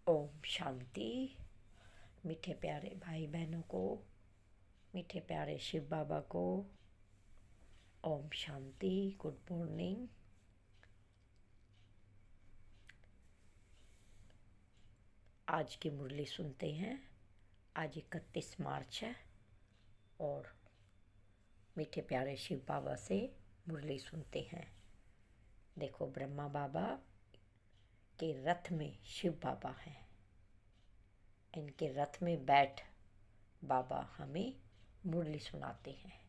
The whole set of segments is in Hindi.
ओम शांति। मीठे प्यारे भाई बहनों को, मीठे प्यारे शिव बाबा को ओम शांति। Good morning. आज की मुरली सुनते हैं। आज 31 मार्च है और मीठे प्यारे शिव बाबा से मुरली सुनते हैं। देखो, ब्रह्मा बाबा के रथ में शिव बाबा हैं। इनके रथ में बैठ बाबा हमें मुरली सुनाते हैं।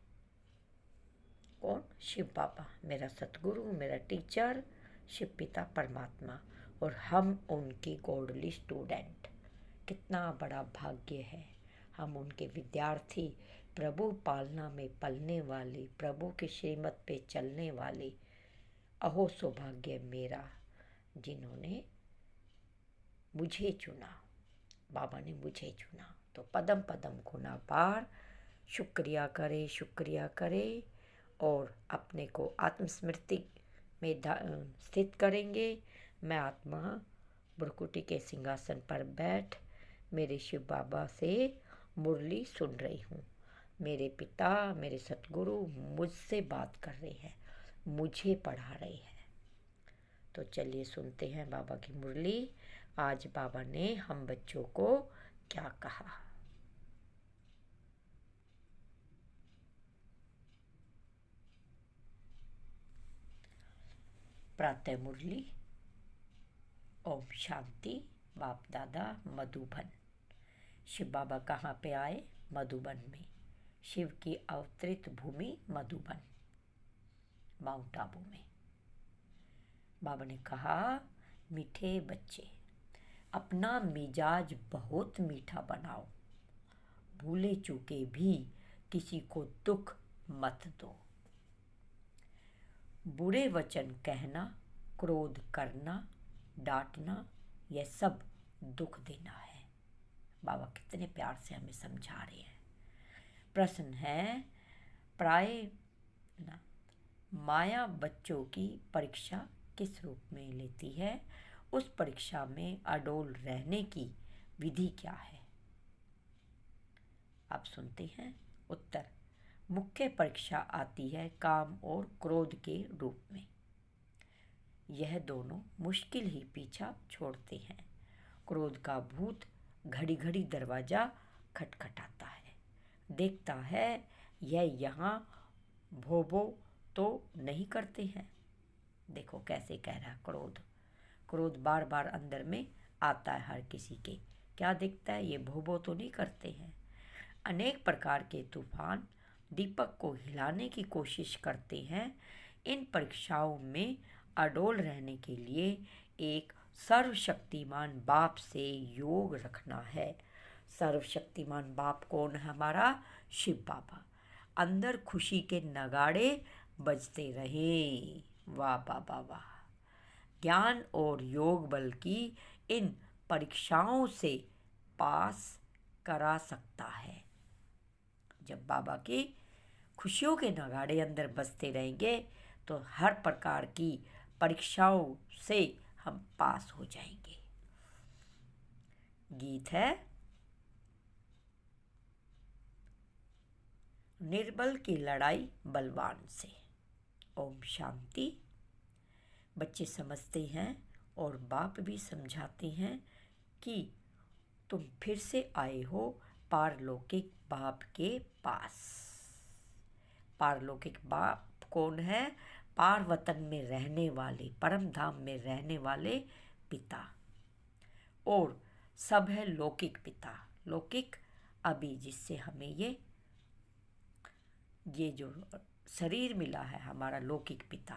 कौन? शिव बाबा, मेरा सतगुरु, मेरा टीचर, शिव पिता परमात्मा, और हम उनके गॉडली स्टूडेंट। कितना बड़ा भाग्य है, हम उनके विद्यार्थी, प्रभु पालना में पलने वाले, प्रभु के श्रीमत पे चलने वाले। अहो सौभाग्य मेरा, जिन्होंने मुझे चुना। बाबा ने मुझे चुना, तो पदम पदम गुना पार। शुक्रिया करे, शुक्रिया करे, और अपने को आत्मस्मृति में स्थित करेंगे। मैं आत्मा भ्रुकुटी के सिंहासन पर बैठ मेरे शिव बाबा से मुरली सुन रही हूँ। मेरे पिता, मेरे सतगुरु मुझसे बात कर रहे हैं, मुझे पढ़ा रहे हैं। तो चलिए सुनते हैं बाबा की मुरली। आज बाबा ने हम बच्चों को क्या कहा। प्रातः मुरली। ओम शांति। बाप दादा मधुबन। शिव बाबा कहाँ पे आए? मधुबन में। शिव की अवतरित भूमि मधुबन, माउंट आबू में। बाबा ने कहा, मीठे बच्चे, अपना मिजाज बहुत मीठा बनाओ। भूले चूके भी किसी को दुख मत दो। बुरे वचन कहना, क्रोध करना, डांटना, यह सब दुख देना है। बाबा कितने प्यार से हमें समझा रहे हैं। प्रश्न है, प्राय माया बच्चों की परीक्षा किस रूप में लेती है? उस परीक्षा में अडोल रहने की विधि क्या है? आप सुनते हैं। उत्तर, मुख्य परीक्षा आती है काम और क्रोध के रूप में। यह दोनों मुश्किल ही पीछा छोड़ते हैं। क्रोध का भूत घड़ी घड़ी दरवाजा खटखटाता है, देखता है यह यहाँ भोबो तो नहीं करते हैं। देखो कैसे कह रहा क्रोध। क्रोध बार बार अंदर में आता है हर किसी के। क्या दिखता है? ये भोबो तो नहीं करते हैं। अनेक प्रकार के तूफान दीपक को हिलाने की कोशिश करते हैं। इन परीक्षाओं में अडोल रहने के लिए एक सर्वशक्तिमान बाप से योग रखना है। सर्वशक्तिमान बाप कौन है? हमारा शिव बाबा। अंदर खुशी के नगाड़े बजते रहे। वाह बाबा वाह। ज्ञान और योग बल की इन परीक्षाओं से पास करा सकता है। जब बाबा की खुशियों के नगाड़े अंदर बजते रहेंगे तो हर प्रकार की परीक्षाओं से हम पास हो जाएंगे। गीत है, निर्बल की लड़ाई बलवान से। ओम शांति। बच्चे समझते हैं और बाप भी समझाते हैं कि तुम फिर से आए हो पारलौकिक बाप के पास। पारलौकिक बाप कौन है? पार वतन में रहने वाले, परम धाम में रहने वाले पिता। और सब है लौकिक पिता। लौकिक अभी जिससे हमें ये जो शरीर मिला है, हमारा लौकिक पिता,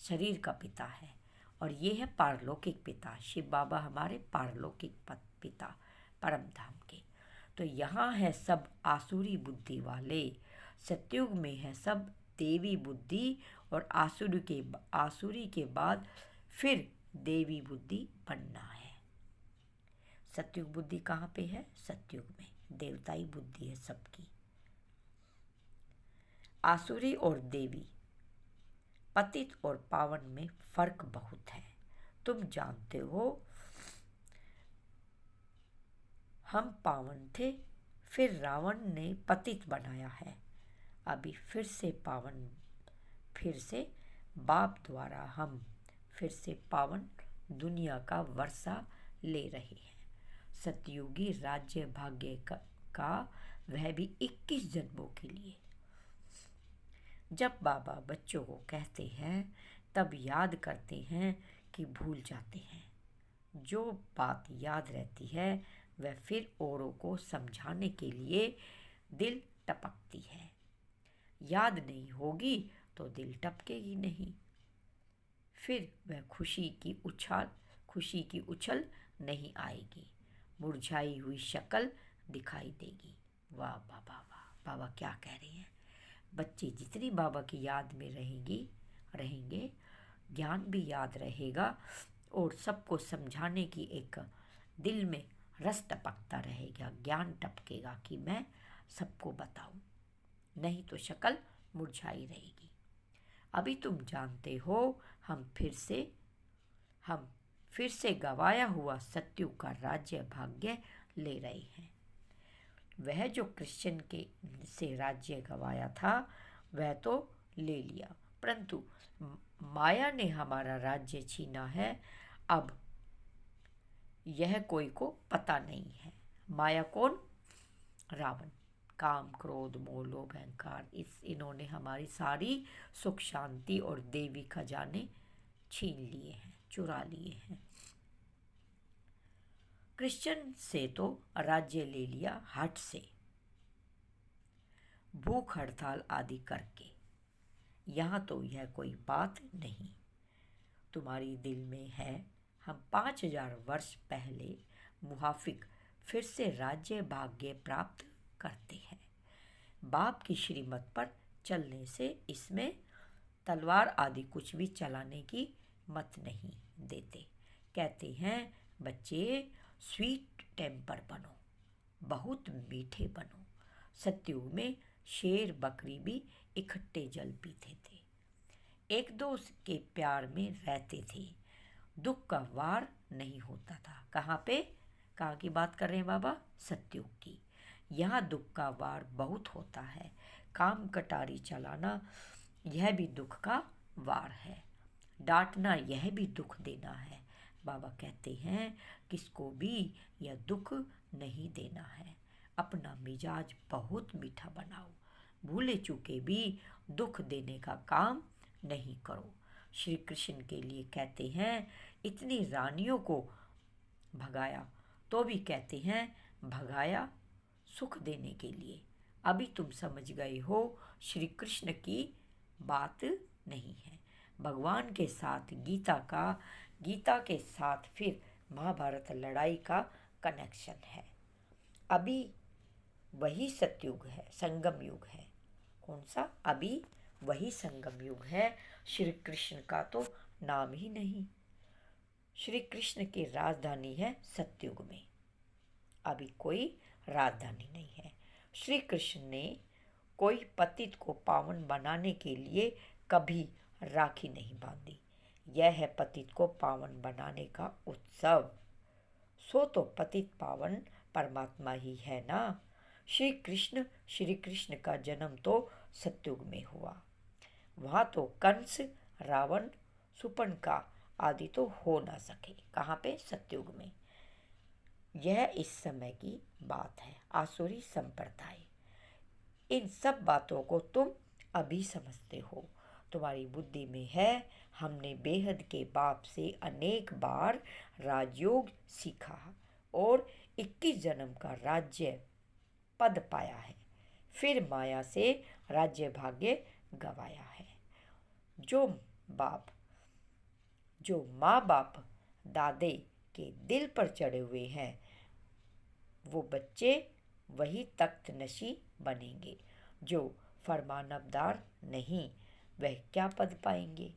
शरीर का पिता है। और ये है पारलौकिक पिता। शिव बाबा हमारे पारलौकिक पिता, परम धाम के। तो यहाँ है सब आसुरी बुद्धि वाले। सतयुग में है सब देवी बुद्धि, और आसुरी के बाद फिर देवी बुद्धि बनना है। सतयुग बुद्धि कहाँ पे है? सतयुग में देवताई बुद्धि है सबकी। आसुरी और देवी, पतित और पावन में फर्क बहुत है। तुम जानते हो हम पावन थे, फिर रावण ने पतित बनाया है। अभी फिर से पावन, फिर से बाप द्वारा हम फिर से पावन दुनिया का वर्षा ले रहे हैं। सतयुगी राज्य भाग्य का वह भी 21 जन्मों के लिए। जब बाबा बच्चों को कहते हैं तब याद करते हैं कि भूल जाते हैं। जो बात याद रहती है वह फिर औरों को समझाने के लिए दिल टपकती है। याद नहीं होगी तो दिल टपकेगी नहीं, फिर वह खुशी की उछल नहीं आएगी, मुरझाई हुई शक्ल दिखाई देगी। वाह बाबा, वाह बाबा क्या कह रहे हैं। बच्चे जितनी बाबा की याद में रहेंगे, ज्ञान भी याद रहेगा और सबको समझाने की एक दिल में रस टपकता रहेगा, ज्ञान टपकेगा कि मैं सबको बताऊं, नहीं तो शक्ल मुरझाई रहेगी। अभी तुम जानते हो हम फिर से गवाया हुआ सतयुग का राज्य भाग्य ले रहे हैं। वह जो कृष्ण के से राज्य गवाया था वह तो ले लिया, परंतु माया ने हमारा राज्य छीना है। अब यह कोई को पता नहीं है। माया कौन? रावण। काम, क्रोध, मोह, लोभ, अहंकार, इन्होंने हमारी सारी सुख शांति और देवी खजाने छीन लिए हैं, चुरा लिए हैं। कृष्ण से तो राज्य ले लिया हठ से, भूख हड़ताल आदि करके। यहाँ तो यह कोई बात नहीं। तुम्हारी दिल में है हम 5000 वर्ष पहले मुहाफिक फिर से राज्य भाग्य प्राप्त करते हैं। बाप की श्रीमत पर चलने से इसमें तलवार आदि कुछ भी चलाने की मत नहीं देते। कहते हैं बच्चे स्वीट टेम्पर बनो, बहुत मीठे बनो। सतयुग में शेर बकरी भी इकट्ठे जल पीते थे, एक दूसरे के प्यार में रहते थे, दुख का वार नहीं होता था। कहाँ की बात कर रहे हैं बाबा? सतयुग की। यहाँ दुख का वार बहुत होता है। काम कटारी चलाना यह भी दुख का वार है, डांटना यह भी दुख देना है। बाबा कहते हैं किसको भी यह दुख नहीं देना है। अपना मिजाज बहुत मीठा बनाओ, भूले चूके भी दुख देने का काम नहीं करो। श्री कृष्ण के लिए कहते हैं इतनी रानियों को भगाया तो भी कहते हैं भगाया सुख देने के लिए। अभी तुम समझ गए हो श्री कृष्ण की बात नहीं है। भगवान के साथ गीता के साथ फिर महाभारत लड़ाई का कनेक्शन है। अभी वही सतयुग है, संगम युग है। कौन सा? अभी वही संगम युग है। श्री कृष्ण का तो नाम ही नहीं। श्री कृष्ण की राजधानी है सतयुग में, अभी कोई राजधानी नहीं है। श्री कृष्ण ने कोई पतित को पावन बनाने के लिए कभी राखी नहीं बांधी। यह है पतित को पावन बनाने का उत्सव। सो तो पतित पावन परमात्मा ही है ना। श्री कृष्ण का जन्म तो सतयुग में हुआ। वहाँ तो कंस, रावण, सुपर्णखा आदि तो हो ना सके। कहाँ पे? सतयुग में। यह इस समय की बात है, आसुरी संप्रदाय। इन सब बातों को तुम अभी समझते हो, तुम्हारी बुद्धि में है। हमने बेहद के बाप से अनेक बार राजयोग सीखा और 21 जन्म का राज्य पद पाया है, फिर माया से राज्य भाग्य गवाया है। जो माँ बाप दादे के दिल पर चढ़े हुए हैं वो बच्चे वही तख्त नशी बनेंगे। जो फरमानबदार नहीं वह क्या पद पाएंगे?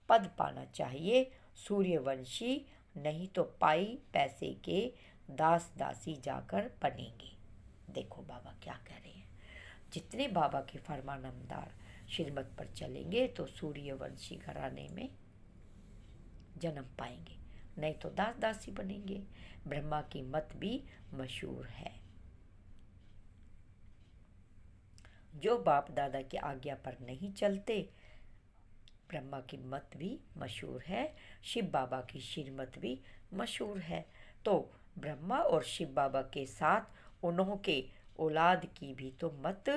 पद पाना चाहिए सूर्यवंशी, नहीं तो पाई पैसे के दास दासी जाकर बनेंगे। देखो बाबा क्या कह रहे हैं। जितने बाबा के फरमानबदार श्रीमत पर चलेंगे तो सूर्यवंशी घराने में जन्म पाएंगे। नहीं तो दास दासी बनेंगे। ब्रह्मा की मत भी मशहूर है। जो बाप दादा की आज्ञा पर नहीं चलते, ब्रह्मा की मत भी मशहूर है। शिव बाबा की श्रीमत भी मशहूर है। तो ब्रह्मा और शिव बाबा के साथ उन्हों के औलाद की भी तो मत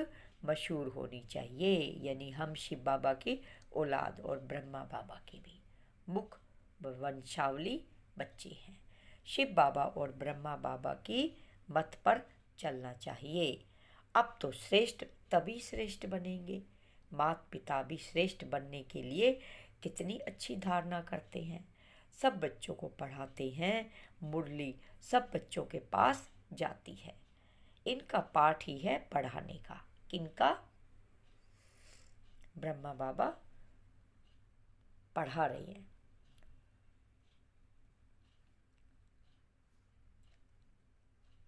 मशहूर होनी चाहिए। यानी हम शिव बाबा की औलाद और ब्रह्मा बाबा की भी मुख वंशावली बच्चे हैं। शिव बाबा और ब्रह्मा बाबा की मत पर चलना चाहिए। अब तो श्रेष्ठ तभी श्रेष्ठ बनेंगे। माता पिता भी श्रेष्ठ बनने के लिए कितनी अच्छी धारणा करते हैं। सब बच्चों को पढ़ाते हैं। मुरली सब बच्चों के पास जाती है। इनका पाठ ही है पढ़ाने का। किनका? ब्रह्मा बाबा पढ़ा रही हैं।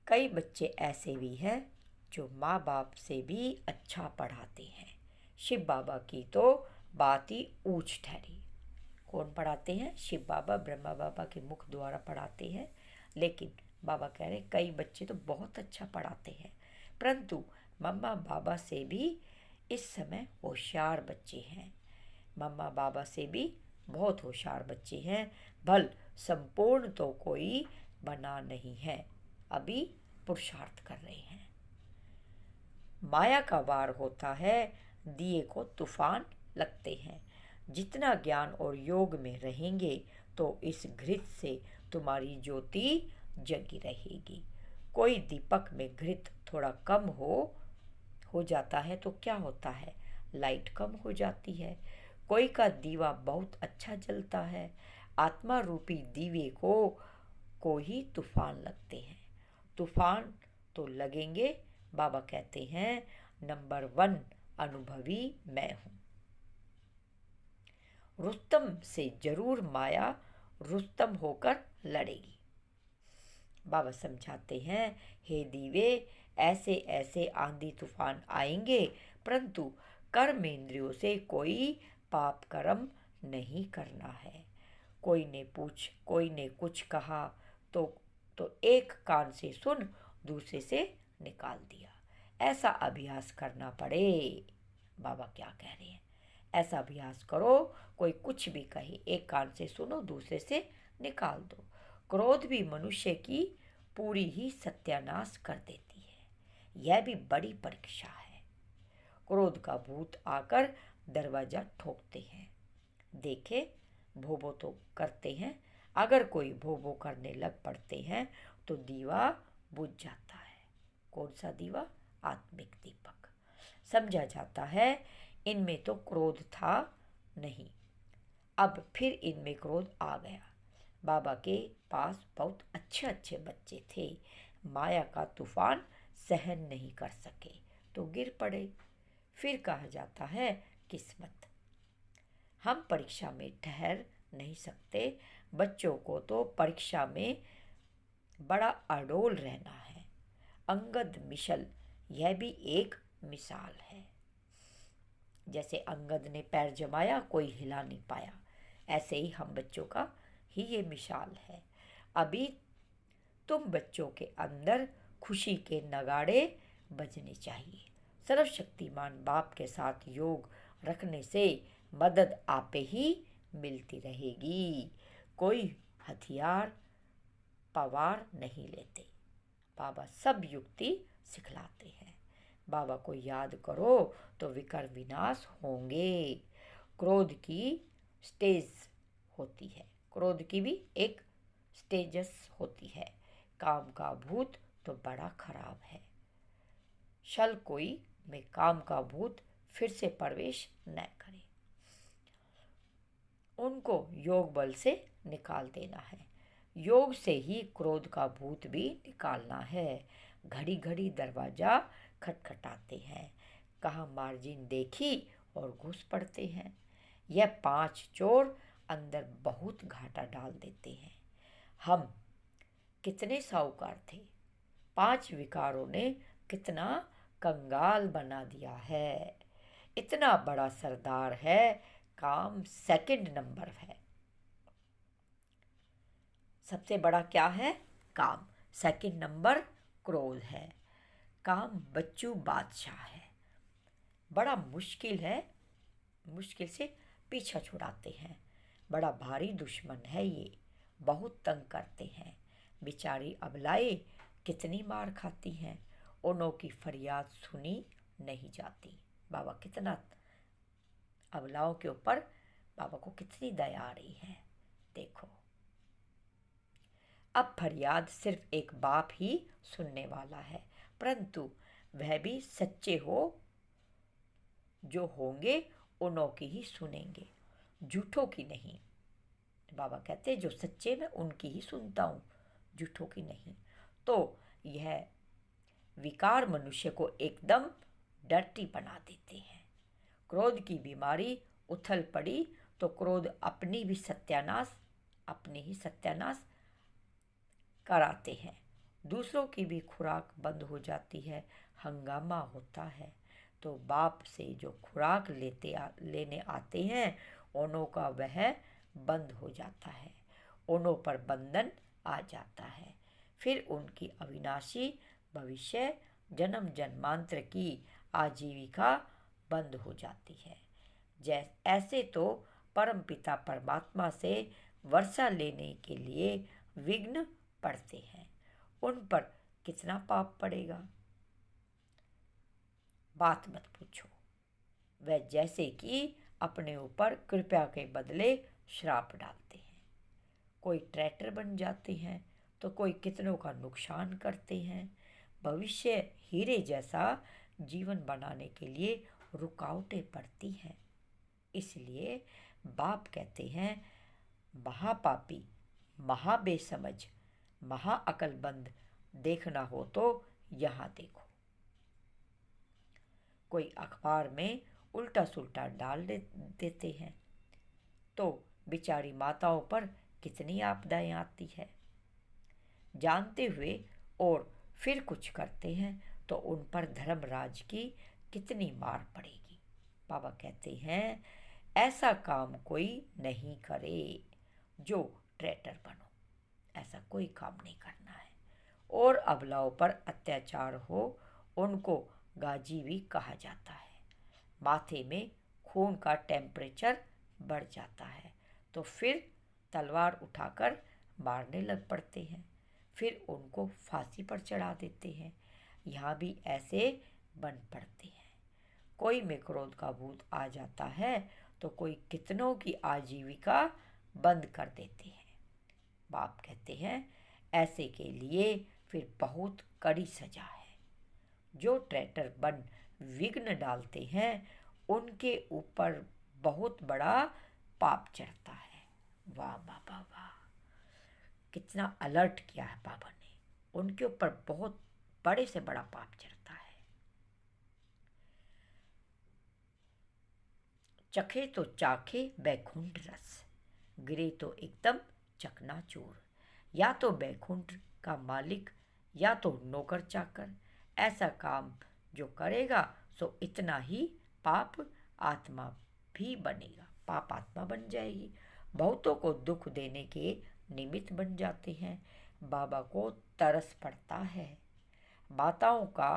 कई बच्चे ऐसे भी हैं जो माँ बाप से भी अच्छा पढ़ाते हैं। शिव बाबा की तो बात ही ऊंच ठहरी। कौन पढ़ाते हैं? शिव बाबा ब्रह्मा बाबा के मुख द्वारा पढ़ाते हैं। लेकिन बाबा कह रहे कई बच्चे तो बहुत अच्छा पढ़ाते हैं, परंतु मम्मा बाबा से भी इस समय होशियार बच्चे हैं। मम्मा बाबा से भी बहुत होशियार बच्चे हैं। भल संपूर्ण तो कोई बना नहीं है, अभी पुरुषार्थ कर रहे हैं। माया का वार होता है, दिए को तूफान लगते हैं। जितना ज्ञान और योग में रहेंगे तो इस घृत से तुम्हारी ज्योति जगी रहेगी। कोई दीपक में घृत थोड़ा कम हो जाता है तो क्या होता है? लाइट कम हो जाती है। कोई का दीवा बहुत अच्छा जलता है। आत्मा रूपी दीवे को ही तूफान लगते हैं। तूफान तो लगेंगे। बाबा कहते हैं नंबर 1 अनुभवी मैं हूँ। रुस्तम से जरूर माया रुस्तम होकर लड़ेगी। बाबा समझाते हैं हे दीवे, ऐसे ऐसे आंधी तूफान आएंगे, परंतु कर्मेंद्रियों से कोई पाप कर्म नहीं करना है। कोई ने कुछ कहा तो एक कान से सुन दूसरे से निकाल दिया। ऐसा अभ्यास करना पड़े। बाबा क्या कह रहे हैं? ऐसा अभ्यास करो, कोई कुछ भी कहे एक कान से सुनो दूसरे से निकाल दो। क्रोध भी मनुष्य की पूरी ही सत्यानाश कर देती है। यह भी बड़ी परीक्षा है। क्रोध का भूत आकर दरवाजा ठोकते हैं। देखे भोबो तो करते हैं। अगर कोई भोबो करने लग पड़ते हैं तो दीवा बुझ जाता है। कौन सा दीवा? आत्मिक दीपक। समझा जाता है इनमें तो क्रोध था नहीं, अब फिर इनमें क्रोध आ गया। बाबा के पास बहुत अच्छे अच्छे बच्चे थे। माया का तूफान सहन नहीं कर सके तो गिर पड़े। फिर कहा जाता है किस्मत। हम परीक्षा में ठहर नहीं सकते। बच्चों को तो परीक्षा में बड़ा अडोल रहना है। अंगद मिशल यह भी एक मिसाल है। जैसे अंगद ने पैर जमाया, कोई हिला नहीं पाया, ऐसे ही हम बच्चों का ही ये मिसाल है। अभी तुम बच्चों के अंदर खुशी के नगाड़े बजने चाहिए। सर्वशक्तिमान बाप के साथ योग रखने से मदद आपे ही मिलती रहेगी। कोई हथियार पवार नहीं लेते। बाबा सब युक्ति सिखलाते हैं। बाबा को याद करो तो विकर विनाश होंगे। क्रोध की स्टेज होती है, क्रोध की भी एक स्टेजस होती है। काम का भूत तो बड़ा खराब है। शल कोई में काम का भूत फिर से प्रवेश न करे। उनको योग बल से निकाल देना है। योग से ही क्रोध का भूत भी निकालना है। घड़ी घड़ी दरवाजा खटखटाते हैं। कहाँ मार्जिन देखी और घुस पड़ते हैं। यह 5 चोर अंदर बहुत घाटा डाल देते हैं। हम कितने साहूकार थे, 5 विकारों ने कितना कंगाल बना दिया है। इतना बड़ा सरदार है, काम सेकंड नंबर है। सबसे बड़ा क्या है? काम। सेकंड नंबर क्रोध है। काम बच्चू बादशाह है, बड़ा मुश्किल है, मुश्किल से पीछा छुड़ाते हैं। बड़ा भारी दुश्मन है ये, बहुत तंग करते हैं। बेचारी अबलाएं कितनी मार खाती हैं, उनों की फरियाद सुनी नहीं जाती। बाबा कितना अबलाओं के ऊपर बाबा को कितनी दया आ रही है, देखो। अब फरियाद सिर्फ एक बाप ही सुनने वाला है, परंतु वह भी सच्चे हो जो होंगे उनों की ही सुनेंगे, झूठों की नहीं। बाबा कहते हैं जो सच्चे मैं उनकी ही सुनता हूँ, झूठों की नहीं। तो यह विकार मनुष्य को एकदम डर्टी बना देते हैं। क्रोध की बीमारी उथल पड़ी तो क्रोध अपनी ही सत्यानाश कराते हैं। दूसरों की भी खुराक बंद हो जाती है, हंगामा होता है। तो बाप से जो खुराक लेने आते हैं उनों का वह बंद हो जाता है, उनों पर बंधन आ जाता है। फिर उनकी अविनाशी भविष्य जन्म जन्मांतर की आजीविका बंद हो जाती है। ऐसे तो परमपिता परमात्मा से वर्षा लेने के लिए विघ्न पड़ते हैं, उन पर कितना पाप पड़ेगा, बात मत पूछो। वह जैसे कि अपने ऊपर कृपा के बदले श्राप डालते हैं। कोई ट्रैक्टर बन जाते हैं तो कोई कितनों का नुकसान करते हैं। भविष्य हीरे जैसा जीवन बनाने के लिए रुकावटें पड़ती हैं। इसलिए बाप कहते हैं महापापी, महाबेसमझ, महाअकलमंद देखना हो तो यहाँ देखो। कोई अखबार में उल्टा सुल्टा डाल देते हैं तो बेचारी माताओं पर कितनी आपदाएं आती है। जानते हुए और फिर कुछ करते हैं तो उन पर धर्मराज की कितनी मार पड़ेगी। बाबा कहते हैं ऐसा काम कोई नहीं करे जो ट्रैटर बनो, ऐसा कोई काम नहीं करना है। और अबलाओं पर अत्याचार हो उनको गाजी भी कहा जाता है। माथे में खून का टेम्परेचर बढ़ जाता है तो फिर तलवार उठाकर मारने लग पड़ते हैं, फिर उनको फांसी पर चढ़ा देते हैं। यहाँ भी ऐसे बन पड़ते हैं। कोई में क्रोध का भूत आ जाता है तो कोई कितनों की आजीविका बंद कर देते हैं। बाप कहते हैं ऐसे के लिए फिर बहुत कड़ी सजा है। जो ट्रैक्टर बन विघ्न डालते हैं उनके ऊपर बहुत बड़ा पाप चढ़ता है। वाह बाबा वाह, कितना अलर्ट किया है बाबा ने। उनके ऊपर बहुत बड़े से बड़ा पाप चढ़ता है। चखे तो चाखे बैकुंठ रस, गिरे तो एकदम चकनाचूर। या तो बैकुंठ का मालिक या तो नौकर चाकर, ऐसा काम जो करेगा सो इतना ही पाप आत्मा भी बनेगा, पाप आत्मा बन जाएगी। बहुतों को दुख देने के निमित्त बन जाते हैं। बाबा को तरस पड़ता है। माताओं का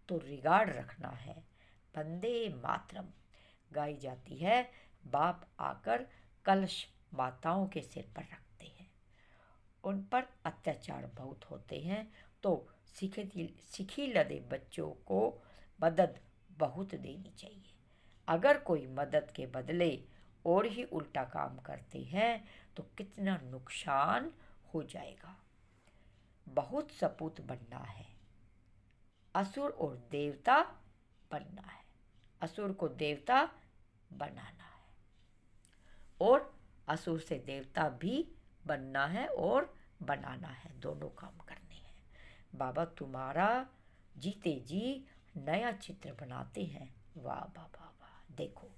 तो रिगार्ड रखना है। वंदे मातरम गाई जाती है। बाप आकर कलश माताओं के सिर पर रखते हैं। उन पर अत्याचार बहुत होते हैं तो सीखी लदे बच्चों को मदद बहुत देनी चाहिए। अगर कोई मदद के बदले और ही उल्टा काम करते हैं तो कितना नुकसान हो जाएगा। बहुत सपूत बनना है, असुर और देवता बनना है। असुर को देवता बनाना है और असुर से देवता भी बनना है और बनाना है, दोनों काम करने हैं। बाबा तुम्हारा जीते जी नया चित्र बनाते हैं। वाह बाबा वाह, देखो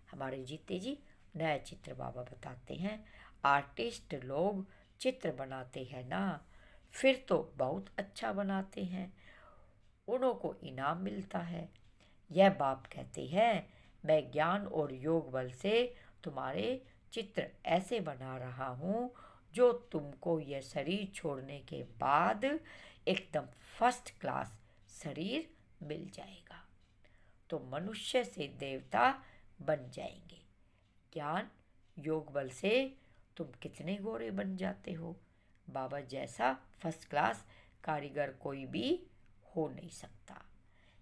हमारे जीते जी नया चित्र बाबा बताते हैं। आर्टिस्ट लोग चित्र बनाते हैं ना, फिर तो बहुत अच्छा बनाते हैं, उन्हों को इनाम मिलता है। यह बाप कहते हैं मैं ज्ञान और योग बल से तुम्हारे चित्र ऐसे बना रहा हूँ जो तुमको यह शरीर छोड़ने के बाद एकदम फर्स्ट क्लास शरीर मिल जाएगा। तो मनुष्य से देवता बन जाएंगे। ज्ञान योग बल से तुम कितने गोरे बन जाते हो। बाबा जैसा फर्स्ट क्लास कारीगर कोई भी हो नहीं सकता।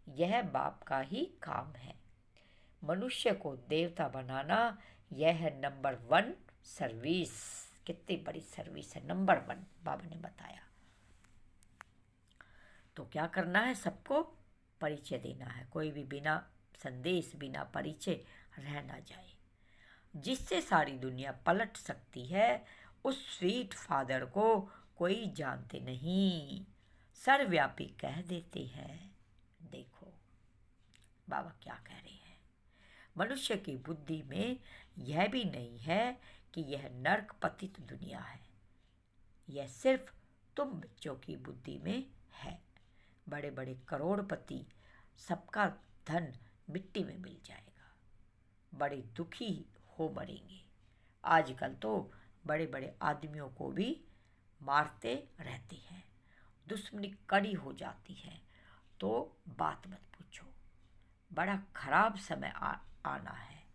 यह बाप का ही काम है। मनुष्य को देवता बनाना यह है नंबर 1 सर्विस। कितनी बड़ी सर्विस है, नंबर 1 बाबा ने बताया। तो क्या करना है, सबको परिचय देना है। कोई भी बिना संदेश बिना परिचय रह ना जाए। जिससे सारी दुनिया पलट सकती है उस स्वीट फादर को कोई जानते नहीं, सर्वव्यापी कह देते हैं। देखो बाबा क्या कह रहे हैं। मनुष्य की बुद्धि में यह भी नहीं है कि यह नरक पतित दुनिया है। यह सिर्फ तुम बच्चों की बुद्धि में है। बड़े बड़े करोड़पति, सबका धन मिट्टी में मिल जाएगा, बड़े दुखी हो मरेंगे। आजकल तो बड़े बड़े आदमियों को भी मारते रहते हैं, दुश्मनी कड़ी हो जाती है। तो बात मत पूछो, बड़ा खराब समय आना है।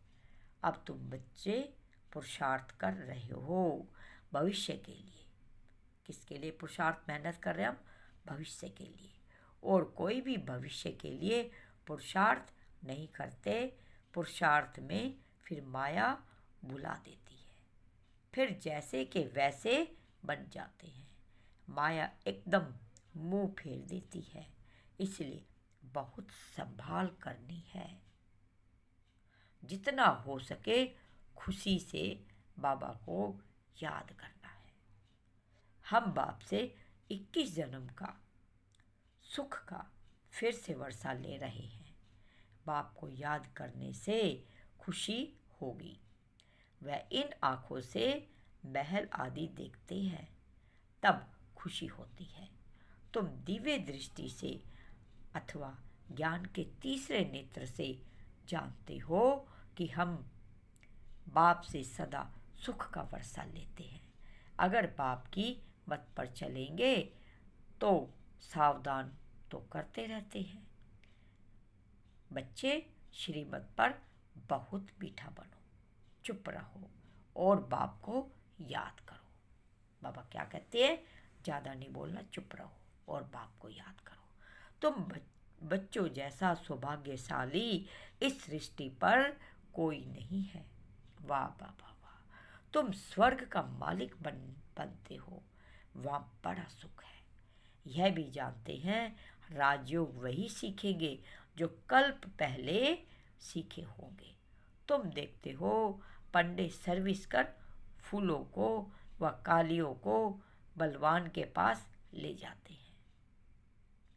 अब तुम बच्चे पुरुषार्थ कर रहे हो भविष्य के लिए। किसके लिए पुरुषार्थ मेहनत कर रहे हैं हम? भविष्य के लिए। और कोई भी भविष्य के लिए पुरुषार्थ नहीं करते। पुरुषार्थ में फिर माया बुला देती है, फिर जैसे के वैसे बन जाते हैं। माया एकदम मुंह फेर देती है, इसलिए बहुत संभाल करनी है। जितना हो सके खुशी से बाबा को याद करना है। हम बाप से 21 जन्म का सुख का फिर से वर्षा ले रहे हैं। बाप को याद करने से खुशी होगी। वह इन आँखों से महल आदि देखते हैं, तब खुशी होती है। तुम दिव्य दृष्टि से अथवा ज्ञान के तीसरे नेत्र से जानते हो कि हम बाप से सदा सुख का वर्षा लेते हैं। अगर बाप की मत पर चलेंगे तो सावधान तो करते रहते हैं। बच्चे श्रीमत पर बहुत मीठा बनो, चुप रहो और बाप को याद करो। बाबा क्या कहते हैं? ज़्यादा नहीं बोलना, चुप रहो और बाप को याद करो। तुम बच्चों जैसा सौभाग्यशाली इस सृष्टि पर कोई नहीं है। वाह बाबा वाह, तुम स्वर्ग का मालिक बनते हो। वहाँ बड़ा सुख है। यह भी जानते हैं राजयोग वही सीखेंगे जो कल्प पहले सीखे होंगे। तुम देखते हो पंडित सर्विस कर फूलों को व कालियों को बलवान के पास ले जाते हैं।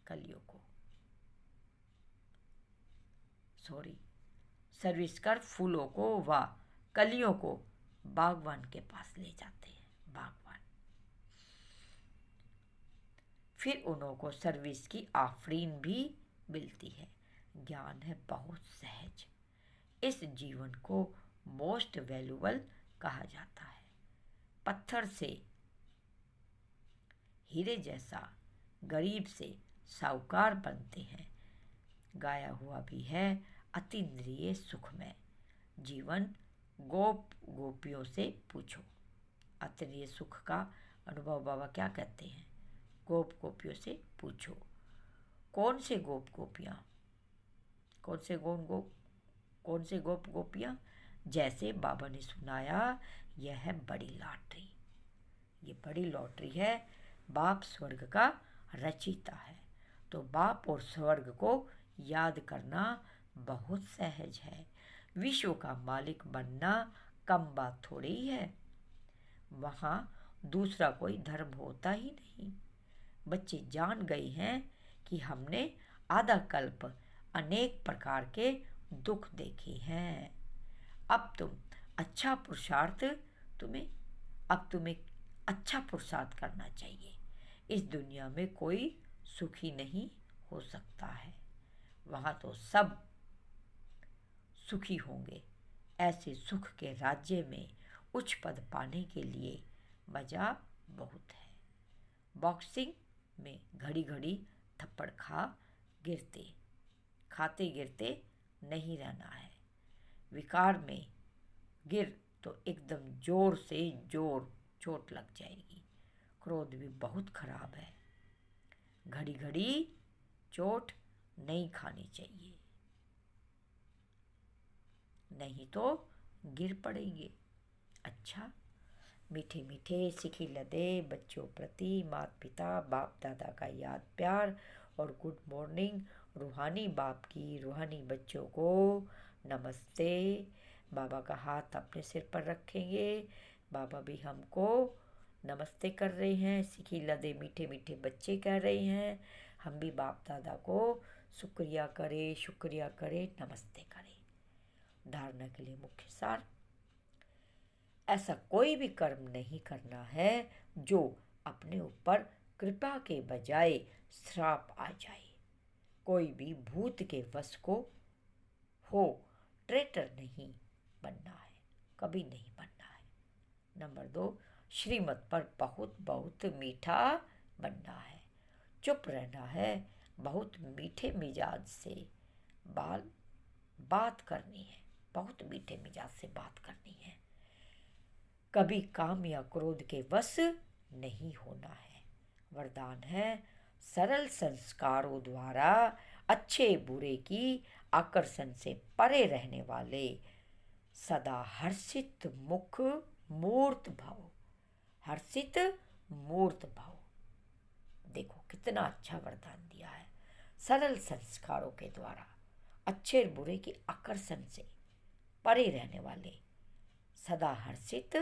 कलियों को सर्विस कर फूलों को व कलियों को बागवान के पास ले जाते हैं। बागवान फिर उन्हों को सर्विस की आफरीन भी मिलती है। ज्ञान है बहुत सहज। इस जीवन को मोस्ट वैल्यूबल कहा जाता है। पत्थर से हीरे जैसा गरीब से साहूकार बनते हैं। गाया हुआ भी है अतीन्द्रिय सुख में जीवन गोप गोपियों से पूछो। अतीन्द्रिय सुख का अनुभव बाबा क्या कहते हैं? गोप गोपियों से पूछो। कौन से गोप गोपियाँ? कौन से गोप गोपियाँ? जैसे बाबा ने सुनाया, यह है बड़ी लॉटरी। ये बड़ी लॉटरी है। बाप स्वर्ग का रचयिता है, तो बाप और स्वर्ग को याद करना बहुत सहज है। विश्व का मालिक बनना कम बात थोड़ी है। वहाँ दूसरा कोई धर्म होता ही नहीं। बच्चे जान गए हैं कि हमने आधा कल्प अनेक प्रकार के दुख देखे हैं। अब तुम्हें अच्छा पुरुषार्थ करना चाहिए। इस दुनिया में कोई सुखी नहीं हो सकता है। वहाँ तो सब सुखी होंगे। ऐसे सुख के राज्य में उच्च पद पाने के लिए मज़ा बहुत है। बॉक्सिंग में घड़ी घड़ी थप्पड़ खाते गिरते नहीं रहना है। विकार में गिर तो एकदम जोर चोट लग जाएगी। क्रोध भी बहुत खराब है। घड़ी घड़ी चोट नहीं खानी चाहिए, नहीं तो गिर पड़ेंगे। अच्छा, मीठे मीठे सिखी लदे बच्चों प्रति माता पिता बाप दादा का याद प्यार और गुड मॉर्निंग। रूहानी बाप की रूहानी बच्चों को नमस्ते। बाबा का हाथ अपने सिर पर रखेंगे। बाबा भी हमको नमस्ते कर रहे हैं। सिखी लदे मीठे मीठे बच्चे कह रहे हैं। हम भी बाप दादा को शुक्रिया करें, नमस्ते करें। धारणा के लिए मुख्य सार: ऐसा कोई भी कर्म नहीं करना है जो अपने ऊपर कृपा के बजाय श्राप आ जाए। कोई भी भूत के वश को हो ट्रेटर नहीं बनना है, कभी नहीं बनना है। नंबर 2, श्रीमत पर बहुत मीठा बनना है। चुप रहना है, बहुत मीठे मिजाज से बात करनी है, बहुत मीठे मिजाज से बात करनी है। कभी काम या क्रोध के वश नहीं होना है। वरदान है: सरल संस्कारों द्वारा अच्छे बुरे की आकर्षण से परे रहने वाले सदा हर्षित मुख मूर्त भव। हर्षित मूर्त भव। देखो कितना अच्छा वरदान दिया है। सरल संस्कारों के द्वारा अच्छे बुरे की आकर्षण से परे रहने वाले सदा हर्षित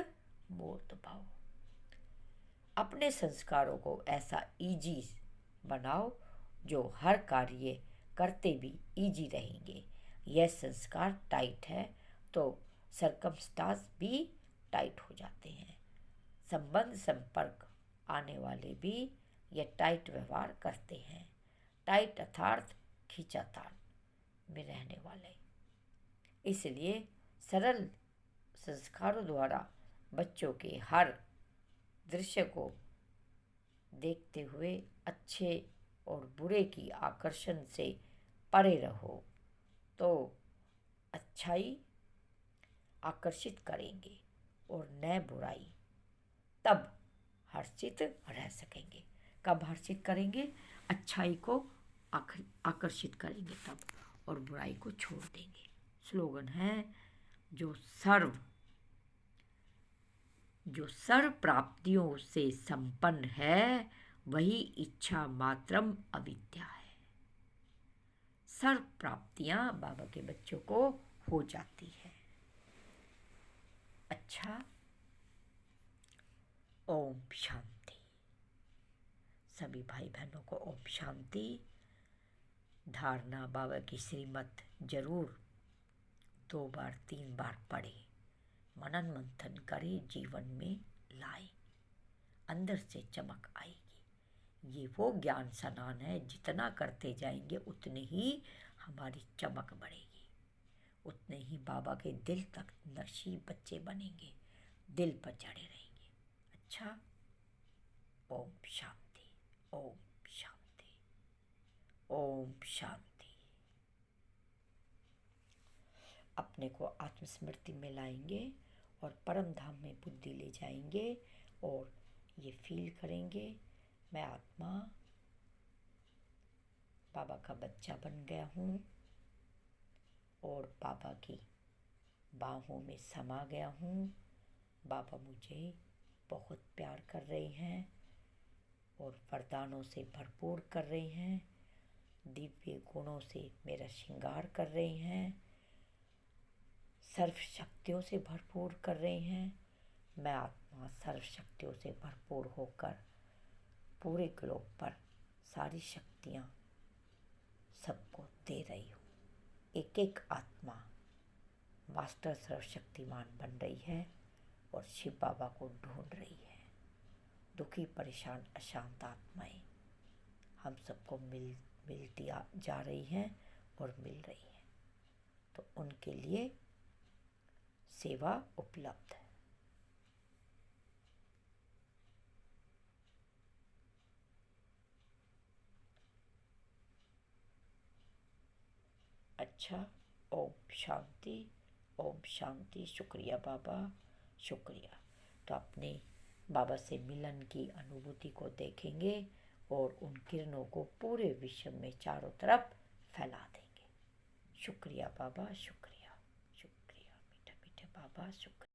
मूर्त भव। अपने संस्कारों को ऐसा इजी बनाओ जो हर कार्य करते भी इजी रहेंगे। यह संस्कार टाइट है तो सरकमस्टांस भी टाइट हो जाते हैं। संबंध संपर्क आने वाले भी यह टाइट व्यवहार करते हैं। टाइट अर्थात खींचातान में रहने वाले। इसलिए सरल संस्कारों द्वारा बच्चों के हर दृश्य को देखते हुए अच्छे और बुरे की आकर्षण से परे रहो तो अच्छाई आकर्षित करेंगे और न बुराई। तब हर्षित रह सकेंगे। कब हर्षित करेंगे? अच्छाई को आकर्षित करेंगे तब, और बुराई को छोड़ देंगे। स्लोगन है: जो सर्व प्राप्तियों से संपन्न है वही इच्छा मात्रम अविद्या है। सर्व प्राप्तियां बाबा के बच्चों को हो जाती है। अच्छा, ओम शांति। सभी भाई बहनों को ओम शांति। धारणा: बाबा की श्रीमत जरूर 2 बार 3 बार पढ़े, मनन मंथन करे, जीवन में लाए, अंदर से चमक आएगी। ये वो ज्ञान स्नान है, जितना करते जाएंगे उतने ही हमारी चमक बढ़ेगी, उतने ही बाबा के दिल तक नशीब बच्चे बनेंगे, दिल पर चढ़े रहेंगे। अच्छा, ओम शांति, ओम शांति, ओम शांति। अपने को आत्मस्मृति में लाएंगे और परम धाम में बुद्धि ले जाएंगे और ये फील करेंगे, मैं आत्मा बाबा का बच्चा बन गया हूँ और बाबा की बाहों में समा गया हूँ। बाबा मुझे बहुत प्यार कर रहे हैं और वरदानों से भरपूर कर रहे हैं, दिव्य गुणों से मेरा श्रृंगार कर रहे हैं, सर्व शक्तियों से भरपूर कर रहे हैं। मैं आत्मा सर्व शक्तियों से भरपूर होकर पूरे ग्लोब पर सारी शक्तियाँ सबको दे रही हूँ। एक एक आत्मा मास्टर सर्वशक्तिमान बन रही है और शिव बाबा को ढूंढ रही है। दुखी परेशान अशांत आत्माएं हम सबको मिलती जा रही हैं और मिल रही हैं, तो उनके लिए सेवा उपलब्ध है। अच्छा। ओम शांति, ओम शांति। शुक्रिया बाबा, शुक्रिया। तो अपने बाबा से मिलन की अनुभूति को देखेंगे और उन किरणों को पूरे विश्व में चारों तरफ फैला देंगे। शुक्रिया बाबा, शुक्रिया, शुक्रिया मीठे मीठे बाबा, शुक्रिया।